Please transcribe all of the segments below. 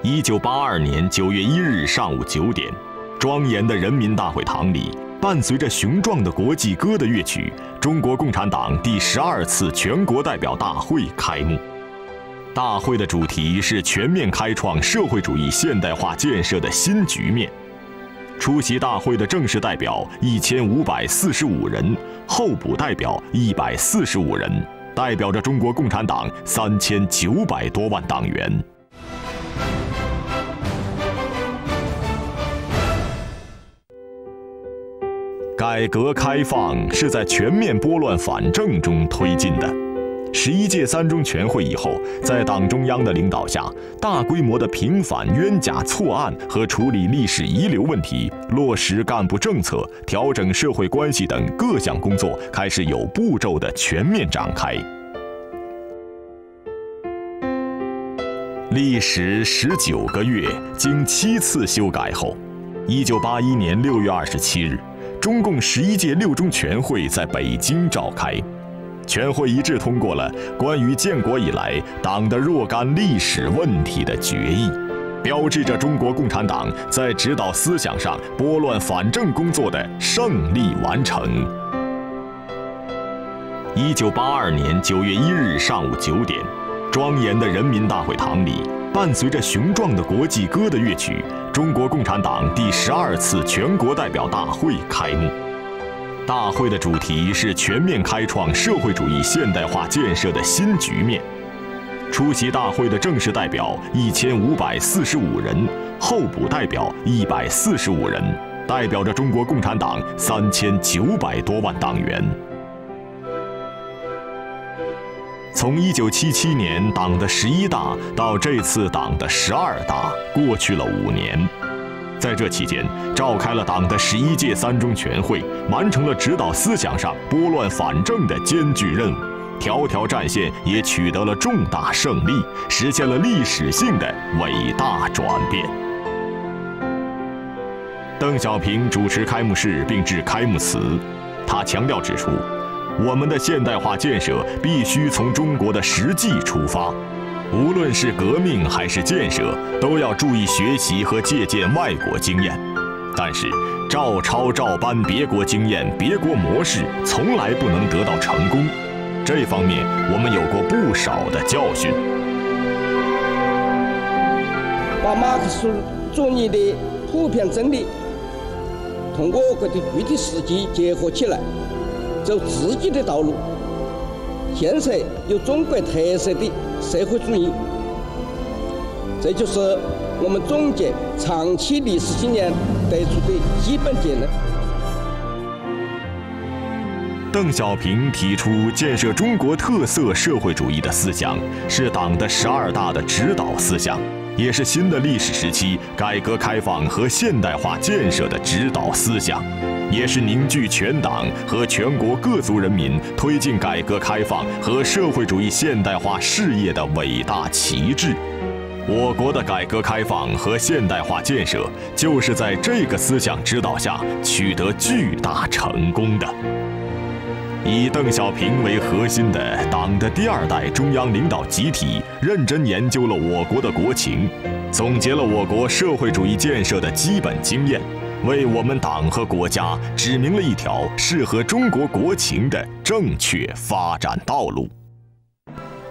1982年9月1日上午9点，庄严的人民大会堂里，伴随着雄壮的国际歌的乐曲，中国共产党第12次全国代表大会开幕。大会的主题是全面开创社会主义现代化建设的新局面。出席大会的正式代表1545人，候补代表145人，代表着中国共产党3900多万党员。改革开放是在全面拨乱反正中推进的。11届三中全会以后，在党中央的领导下，大规模的平反冤假错案和处理历史遗留问题，落实干部政策、调整社会关系等各项工作开始有步骤地全面展开。历时19个月，经7次修改后，1981年6月27日，中共11届六中全会在北京召开。全会一致通过了关于建国以来党的若干历史问题的决议，标志着中国共产党在指导思想上拨乱反正工作的胜利完成。1982年9月1日上午9点，庄严的人民大会堂里，伴随着雄壮的国际歌的乐曲，中国共产党第12次全国代表大会开幕。大会的主题是全面开创社会主义现代化建设的新局面。出席大会的正式代表1545人，候补代表145人，代表着中国共产党3900多万党员。从1977年党的11大到这次党的12大，过去了5年。在这期间，召开了党的11届三中全会，完成了指导思想上拨乱反正的艰巨任务，条条战线也取得了重大胜利，实现了历史性的伟大转变。邓小平主持开幕式并致开幕词，他强调指出，我们的现代化建设必须从中国的实际出发。无论是革命还是建设，都要注意学习和借鉴外国经验。但是，照抄照搬别国经验、别国模式，从来不能得到成功。这方面，我们有过不少的教训。把马克思主义的普遍真理同我国的具体实际结合起来，走自己的道路，建设有中国特色的社会主义，这就是我们总结长期历史经验得出的基本结论。邓小平提出建设中国特色社会主义的思想，是党的12大的指导思想，也是新的历史时期改革开放和现代化建设的指导思想，也是凝聚全党和全国各族人民推进改革开放和社会主义现代化事业的伟大旗帜。我国的改革开放和现代化建设就是在这个思想指导下取得巨大成功的。以邓小平为核心的党的第2代中央领导集体认真研究了我国的国情，总结了我国社会主义建设的基本经验，为我们党和国家指明了一条适合中国国情的正确发展道路。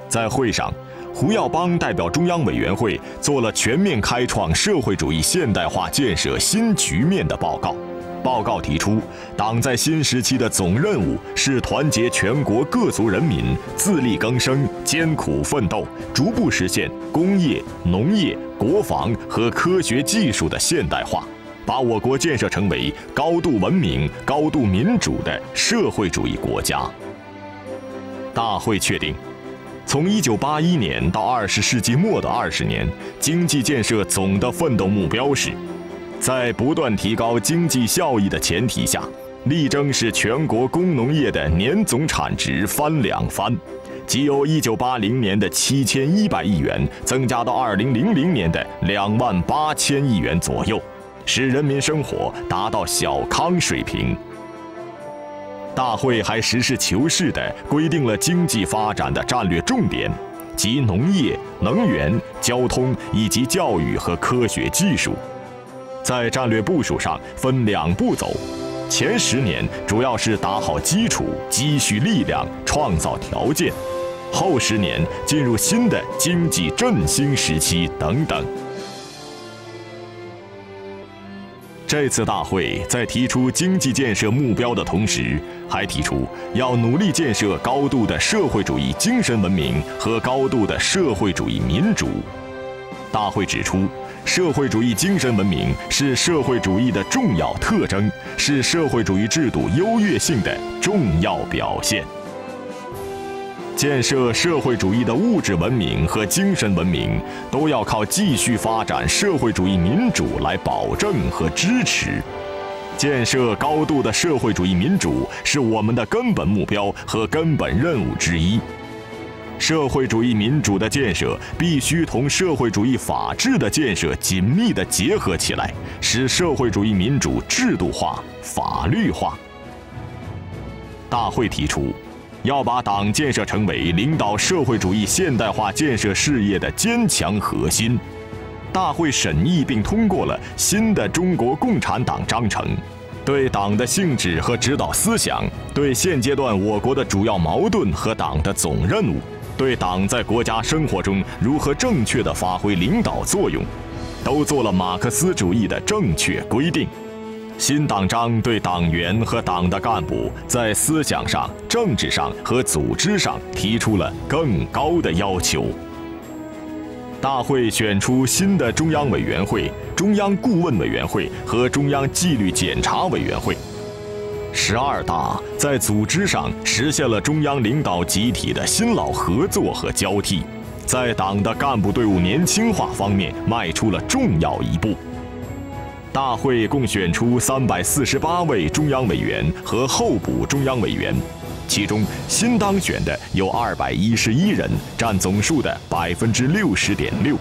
在会上，胡耀邦代表中央委员会做了全面开创社会主义现代化建设新局面的报告。报告提出，党在新时期的总任务是团结全国各族人民，自力更生，艰苦奋斗，逐步实现工业、农业、国防和科学技术的现代化，把我国建设成为高度文明、高度民主的社会主义国家。大会确定，从1981年到20世纪末的20年，经济建设总的奋斗目标是，在不断提高经济效益的前提下，力争使全国工农业的年总产值翻2番，即由1980年的7100亿元增加到2000年的28000亿元左右，使人民生活达到小康水平。大会还实事求是地规定了经济发展的战略重点，及农业、能源、交通以及教育和科学技术。在战略部署上分2步走，前10年主要是打好基础、积蓄力量、创造条件，后10年进入新的经济振兴时期等等。这次大会在提出经济建设目标的同时，还提出要努力建设高度的社会主义精神文明和高度的社会主义民主。大会指出，社会主义精神文明是社会主义的重要特征，是社会主义制度优越性的重要表现。建设社会主义的物质文明和精神文明，都要靠继续发展社会主义民主来保证和支持。建设高度的社会主义民主是我们的根本目标和根本任务之一。社会主义民主的建设必须同社会主义法治的建设紧密地结合起来，使社会主义民主制度化、法律化。大会提出，要把党建设成为领导社会主义现代化建设事业的坚强核心。大会审议并通过了新的中国共产党章程，对党的性质和指导思想，对现阶段我国的主要矛盾和党的总任务，对党在国家生活中如何正确地发挥领导作用，都做了马克思主义的正确规定。新党章对党员和党的干部在思想上、政治上和组织上提出了更高的要求。大会选出新的中央委员会、中央顾问委员会和中央纪律检查委员会。12大在组织上实现了中央领导集体的新老合作和交替，在党的干部队伍年轻化方面迈出了重要一步。大会共选出348位中央委员和候补中央委员，其中新当选的有211人，占总数的60.6%，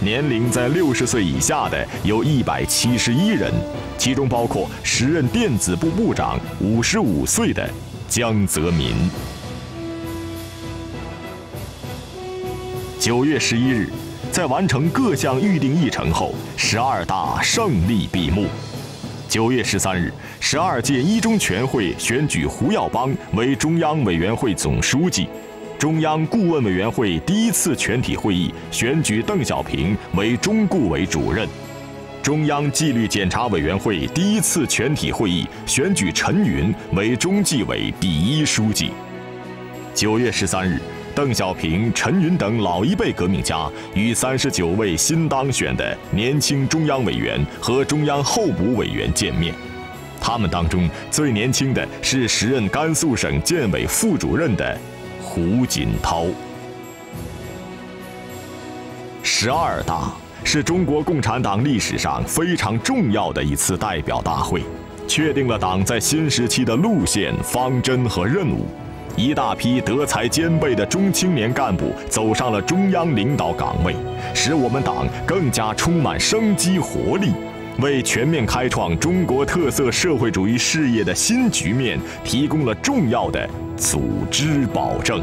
年龄在60岁以下的有171人，其中包括时任电子部部长55岁的江泽民。9月11日。在完成各项预定议程后，12大胜利闭幕。9月13日，12届一中全会选举胡耀邦为中央委员会总书记，中央顾问委员会第1次全体会议选举邓小平为中顾委主任，中央纪律检查委员会第1次全体会议选举陈云为中纪委第1书记。9月13日。邓小平、陈云等老一辈革命家与39位新当选的年轻中央委员和中央候补委员见面。他们当中最年轻的是时任甘肃省建委副主任的胡锦涛。12大是中国共产党历史上非常重要的一次代表大会，确定了党在新时期的路线、方针和任务。一大批德才兼备的中青年干部走上了中央领导岗位，使我们党更加充满生机活力，为全面开创中国特色社会主义事业的新局面提供了重要的组织保证。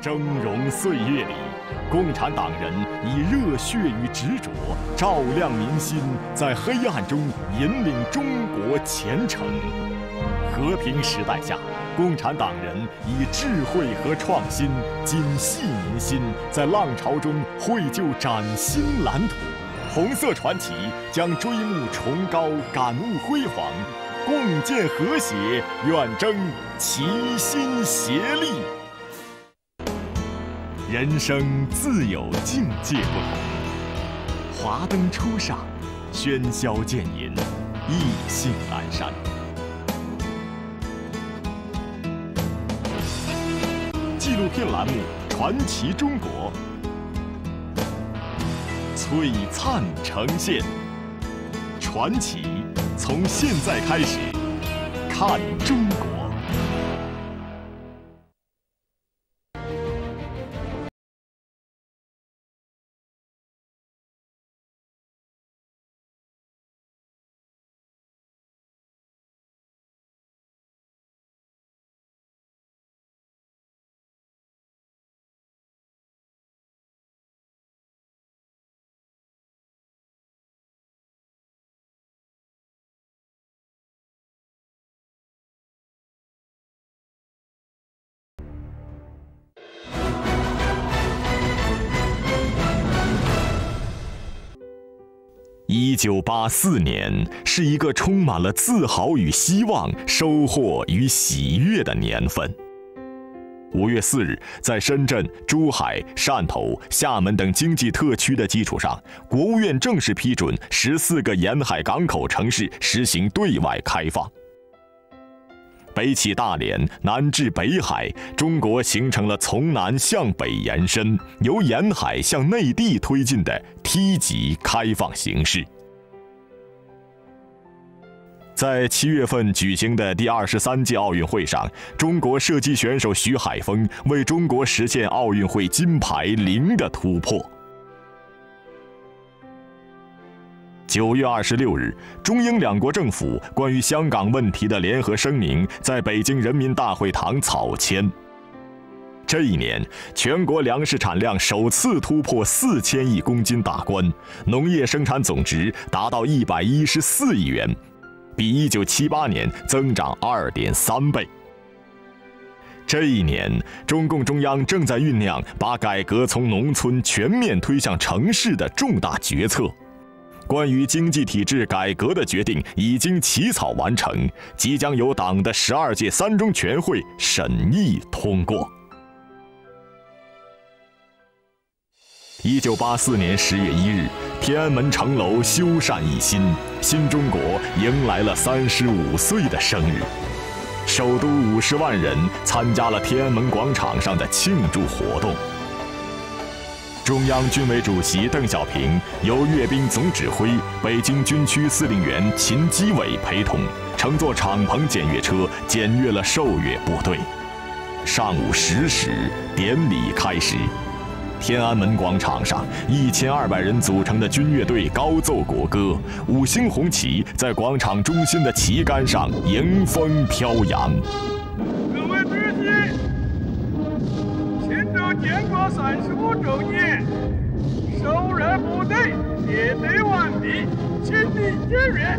峥嵘岁月里，共产党人以热血与执着照亮民心，在黑暗中引领中国前程。和平时代下，共产党人以智慧和创新紧系民心，在浪潮中绘就崭新蓝图。红色传奇将追慕崇高，感悟辉煌，共建和谐，远征齐心协力。人生自有境界不同，华灯初上，喧嚣渐隐，意兴阑珊。纪录片栏目《传奇中国》，璀璨呈现。传奇从现在开始，看中国。1984年是一个充满了自豪与希望、收获与喜悦的年份。5月4日，在深圳、珠海、汕头、厦门等经济特区的基础上，国务院正式批准14个沿海港口城市实行对外开放。北起大连，南至北海，中国形成了从南向北延伸、由沿海向内地推进的梯级开放形势。在7月份举行的第23届奥运会上，中国射击选手徐海峰为中国实现奥运会金牌零的突破。9月26日，中英两国政府关于香港问题的联合声明在北京人民大会堂草签。这一年，全国粮食产量首次突破4000亿公斤大关，农业生产总值达到114亿元，比1978年增长2.3倍。这一年，中共中央正在酝酿把改革从农村全面推向城市的重大决策。关于经济体制改革的决定已经起草完成，即将由党的12届3中全会审议通过。1984年10月1日，天安门城楼修缮一新，新中国迎来了35岁的生日。首都50万人参加了天安门广场上的庆祝活动。中央军委主席邓小平由阅兵总指挥、北京军区司令员秦基伟陪同，乘坐敞篷检阅车检阅了受阅部队。上午10时，典礼开始。天安门广场上，1200人组成的军乐队高奏国歌，5星红旗在广场中心的旗杆上迎风飘扬。各位主席，庆祝建国35周年，受任部队列队完毕，请你检阅。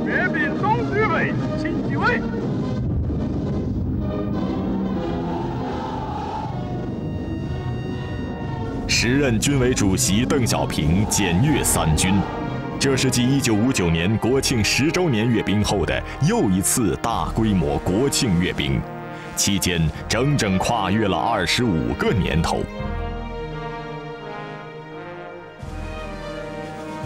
阅兵总指挥秦基伟。时任军委主席邓小平检阅三军，这是继1959年国庆10周年阅兵后的又一次大规模国庆阅兵，期间整整跨越了25个年头。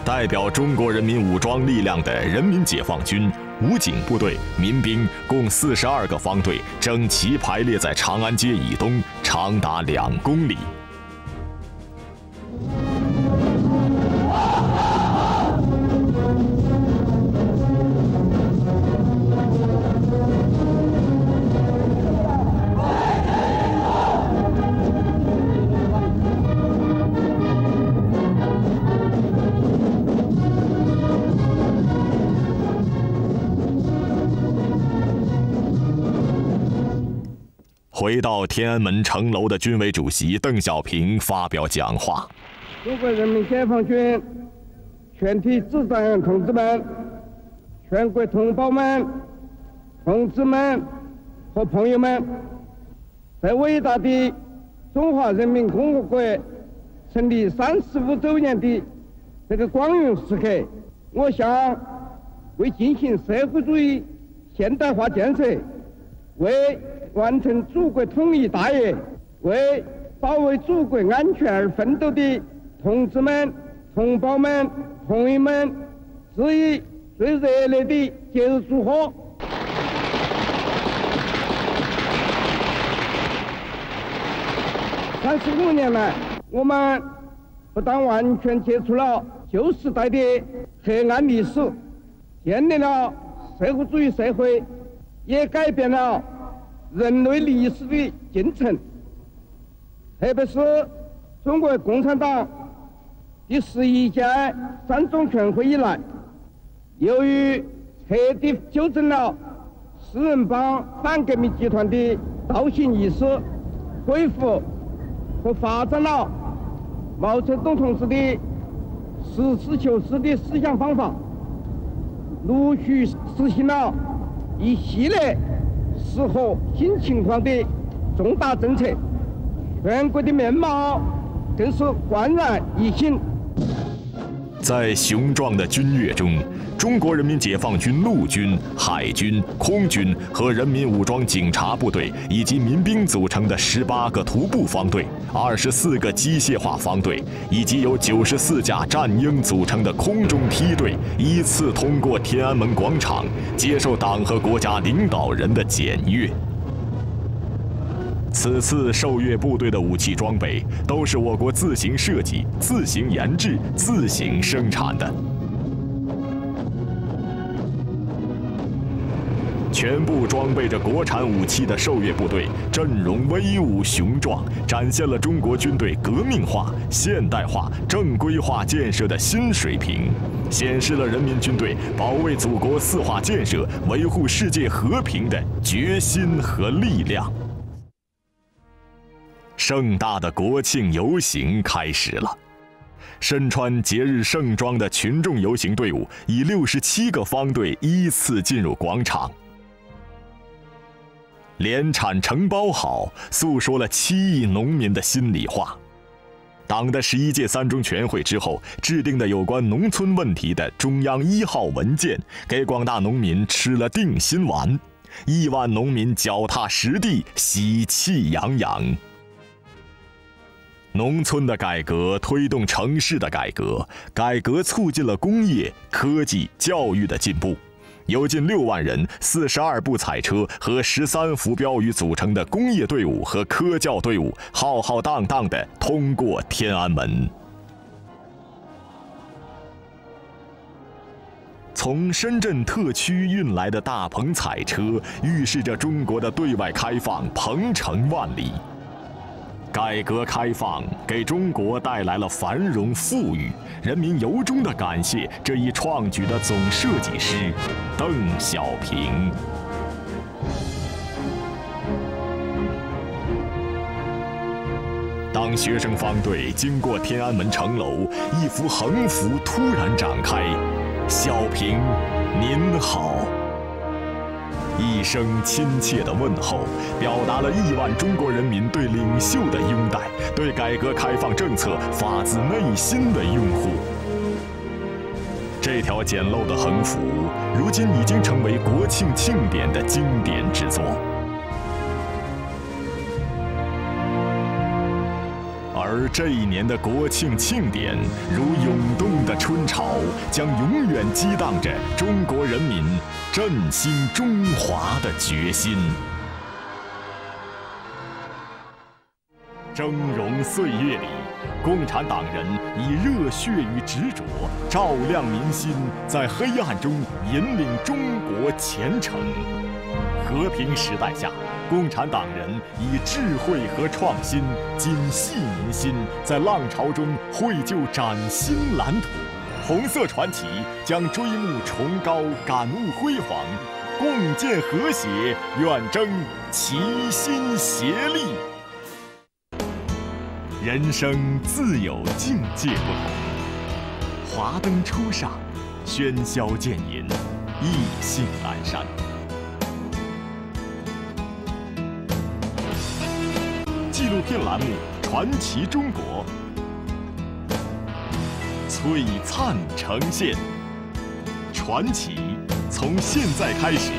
代表中国人民武装力量的人民解放军、武警部队、民兵共42个方队整齐排列在长安街以东，长达2公里。回到天安门城楼的军委主席邓小平发表讲话。中国人民解放军全体指战员同志们、全国同胞们、同志们和朋友们，在伟大的中华人民共和国成立35周年的这个光荣时刻，我想为进行社会主义现代化建设，为完成祖国统一大业，为保卫祖国安全而奋斗的同志们、同胞们、朋友们，致以最热烈的节日祝贺。35年来，我们不但完全结束了旧时代的黑暗历史，建立了社会主义社会，也改变了人类历史的进程。特别是中国共产党第11届3中全会以来，由于彻底纠正了四人帮反革命集团的倒行逆施，恢复和发展了毛泽东同志的实事求是的思想方法，陆续实行了一系列适合新情况的重大政策，全国的面貌更是焕然一新。在雄壮的军乐中，中国人民解放军陆军、海军、空军和人民武装警察部队以及民兵组成的18个徒步方队、24个机械化方队，以及由94架战鹰组成的空中梯队，依次通过天安门广场，接受党和国家领导人的检阅。此次受阅部队的武器装备都是我国自行设计、自行研制、自行生产的，全部装备着国产武器的受阅部队阵容威武雄壮，展现了中国军队革命化、现代化、正规化建设的新水平，显示了人民军队保卫祖国4化建设、维护世界和平的决心和力量。盛大的国庆游行开始了，身穿节日盛装的群众游行队伍以67个方队依次进入广场。联产承包好，诉说了7亿农民的心里话。党的11届3中全会之后制定的有关农村问题的中央1号文件，给广大农民吃了定心丸，1万农民脚踏实地，喜气洋洋。农村的改革推动城市的改革，改革促进了工业、科技、教育的进步。有近6万人、42部彩车和13幅标语组成的工业队伍和科教队伍，浩浩荡荡地通过天安门。从深圳特区运来的大棚彩车，预示着中国的对外开放鹏程万里。改革开放给中国带来了繁荣富裕，人民由衷地感谢这一创举的总设计师邓小平。当学生方队经过天安门城楼，一幅横幅突然展开：“小平，您好。”一声亲切的问候，表达了亿万中国人民对领袖的拥戴，对改革开放政策发自内心的拥护。这条简陋的横幅，如今已经成为国庆庆典的经典之作。而这一年的国庆庆典，如涌动的春潮，将永远激荡着中国人民振兴中华的决心。峥嵘岁月里，共产党人以热血与执着照亮民心，在黑暗中引领中国前程。和平时代下，共产党人以智慧和创新紧系民心，在浪潮中绘就崭新蓝图。红色传奇将追慕崇高，感悟辉煌，共建和谐，远征齐心协力。人生自有境界不同，华灯初上，喧嚣渐隐，意兴阑珊。纪录片栏目《传奇中国》璀璨呈现，传奇从现在开始，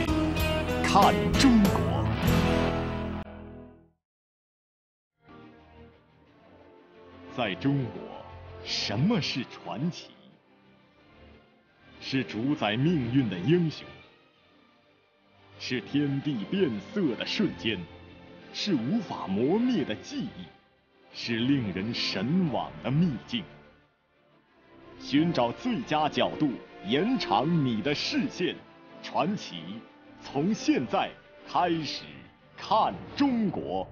看中国。在中国，什么是传奇？是主宰命运的英雄，是天地变色的瞬间，是无法磨灭的记忆，是令人神往的秘境。寻找最佳角度，延长你的视线，传奇从现在开始，看中国。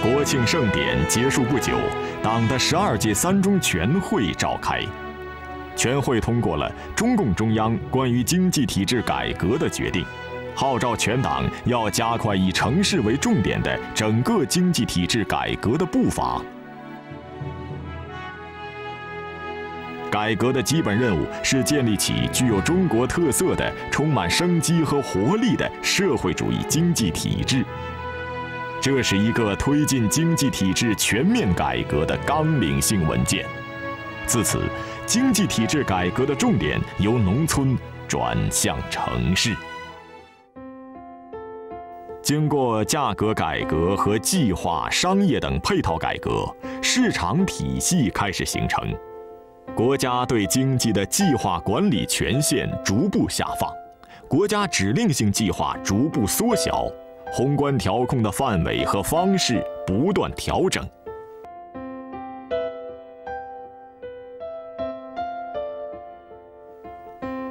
国庆盛典结束不久，党的12届3中全会召开。全会通过了中共中央关于经济体制改革的决定，号召全党要加快以城市为重点的整个经济体制改革的步伐。改革的基本任务是建立起具有中国特色的、充满生机和活力的社会主义经济体制。这是一个推进经济体制全面改革的纲领性文件。自此，经济体制改革的重点由农村转向城市。经过价格改革和计划、商业等配套改革，市场体系开始形成。国家对经济的计划管理权限逐步下放，国家指令性计划逐步缩小，宏观调控的范围和方式不断调整。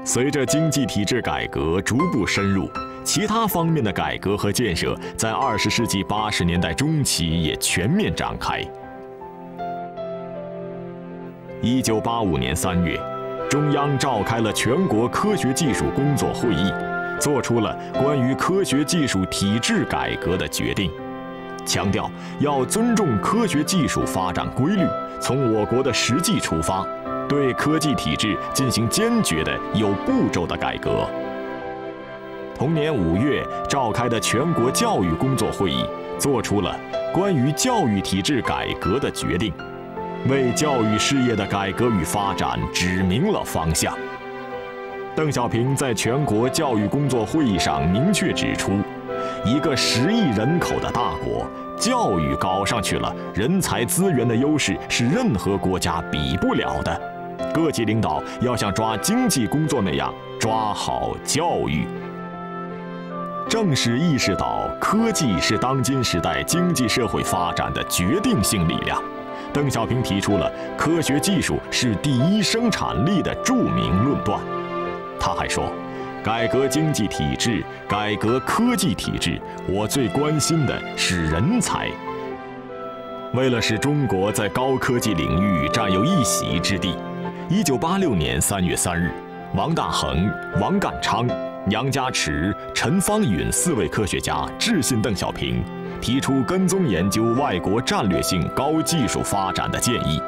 随着经济体制改革逐步深入，其他方面的改革和建设在20世纪80年代中期也全面展开。1985年3月，中央召开了全国科学技术工作会议，作出了关于科学技术体制改革的决定，强调要尊重科学技术发展规律，从我国的实际出发，对科技体制进行坚决的、有步骤的改革。同年5月召开的全国教育工作会议，作出了关于教育体制改革的决定，为教育事业的改革与发展指明了方向。邓小平在全国教育工作会议上明确指出，一个10亿人口的大国，教育搞上去了，人才资源的优势是任何国家比不了的。各级领导要像抓经济工作那样抓好教育。正是意识到科技是当今时代经济社会发展的决定性力量，邓小平提出了科学技术是第一生产力的著名论断。他还说，改革经济体制、改革科技体制，我最关心的是人才。为了使中国在高科技领域占有一席之地，1986年3月3日，王大珩、王淦昌、杨家池、陈方允4位科学家致信邓小平，提出跟踪研究外国战略性高技术发展的建议。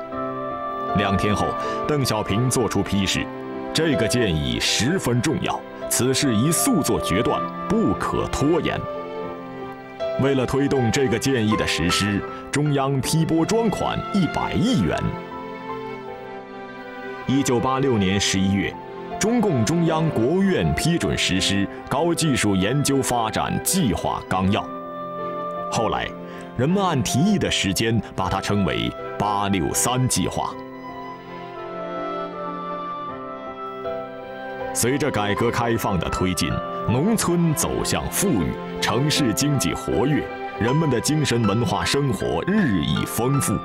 2天后，邓小平作出批示，这个建议十分重要，此事宜速作决断，不可拖延。为了推动这个建议的实施，中央批拨专款100亿元。1986年11月，中共中央、国务院批准实施高技术研究发展计划纲要。后来，人们按提议的时间把它称为863计划。随着改革开放的推进，农村走向富裕，城市经济活跃，人们的精神文化生活日益丰富，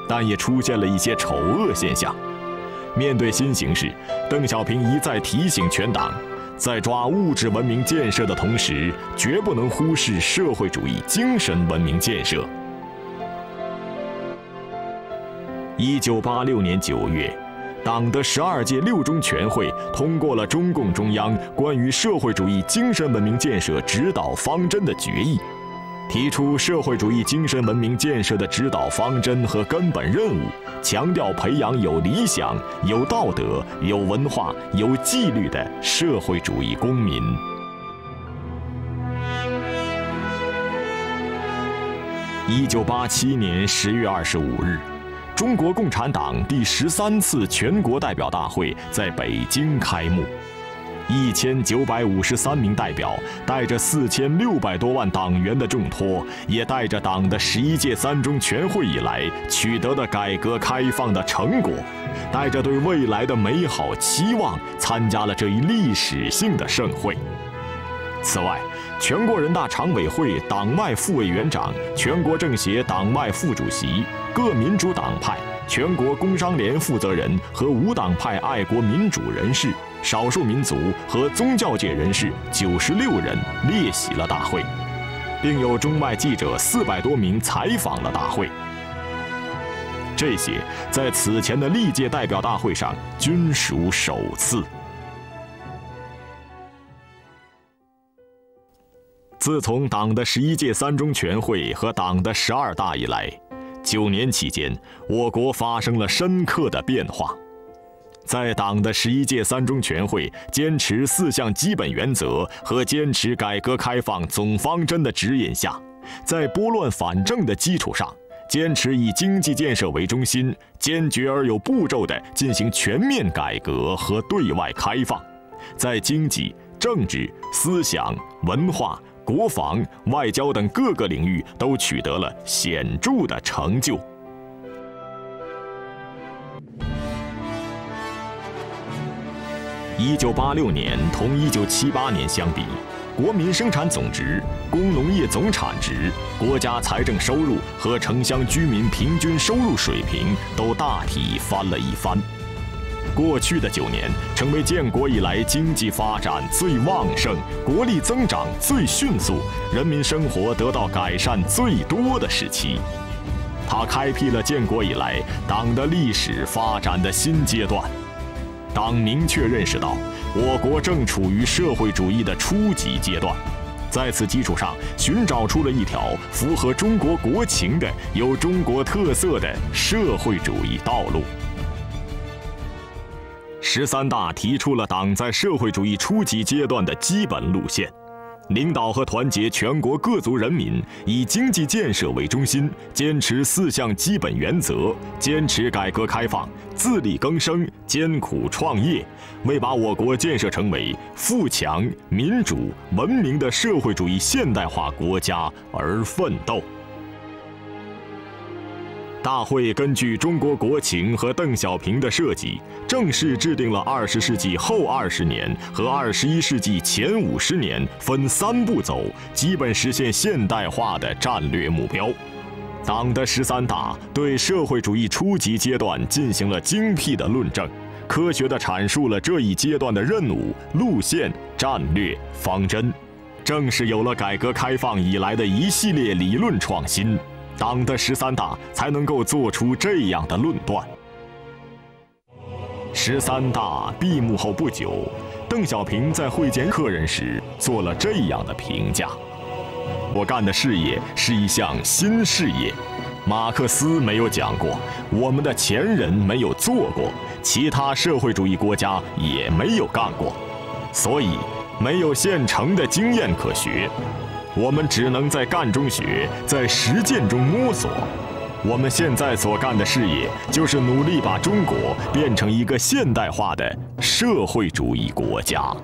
但也出现了一些丑恶现象。面对新形势，邓小平一再提醒全党，在抓物质文明建设的同时，绝不能忽视社会主义精神文明建设。1986年9月，党的12届六中全会通过了中共中央关于社会主义精神文明建设指导方针的决议，提出社会主义精神文明建设的指导方针和根本任务，强调培养有理想、有道德、有文化、有纪律的社会主义公民。1987年10月25日，中国共产党第13次全国代表大会在北京开幕。1953名代表带着4600多万党员的重托，也带着党的11届3中全会以来取得的改革开放的成果，带着对未来的美好期望，参加了这一历史性的盛会。此外，全国人大常委会党外副委员长、全国政协党外副主席、各民主党派、全国工商联负责人和无党派爱国民主人士、少数民族和宗教界人士96人列席了大会，并有中外记者400多名采访了大会。这些在此前的历届代表大会上均属首次。自从党的11届3中全会和党的12大以来，9年期间，我国发生了深刻的变化。在党的11届3中全会坚持4项基本原则和坚持改革开放总方针的指引下，在拨乱反正的基础上，坚持以经济建设为中心，坚决而有步骤地进行全面改革和对外开放，在经济、政治、思想、文化、国防、外交等各个领域都取得了显著的成就。1986年同1978年相比，国民生产总值、工农业总产值、国家财政收入和城乡居民平均收入水平都大体翻了一番。过去的9年成为建国以来经济发展最旺盛、国力增长最迅速、人民生活得到改善最多的时期。它开辟了建国以来党的历史发展的新阶段。党明确认识到，我国正处于社会主义的初级阶段，在此基础上，寻找出了一条符合中国国情的、有中国特色的社会主义道路。13大提出了党在社会主义初级阶段的基本路线，领导和团结全国各族人民，以经济建设为中心，坚持4项基本原则，坚持改革开放，自力更生，艰苦创业，为把我国建设成为富强、民主、文明的社会主义现代化国家而奋斗。大会根据中国国情和邓小平的设计，正式制定了20世纪后20年和21世纪前50年分3步走，基本实现现代化的战略目标。党的13大对社会主义初级阶段进行了精辟的论证，科学地阐述了这一阶段的任务、路线、战略、方针。正是有了改革开放以来的一系列理论创新，党的13大才能够做出这样的论断。13大闭幕后不久，邓小平在会见客人时做了这样的评价：我干的事业是一项新事业，马克思没有讲过，我们的前人没有做过，其他社会主义国家也没有干过，所以没有现成的经验可学。我们只能在干中学，在实践中摸索。我们现在所干的事业，就是努力把中国变成一个现代化的社会主义国家。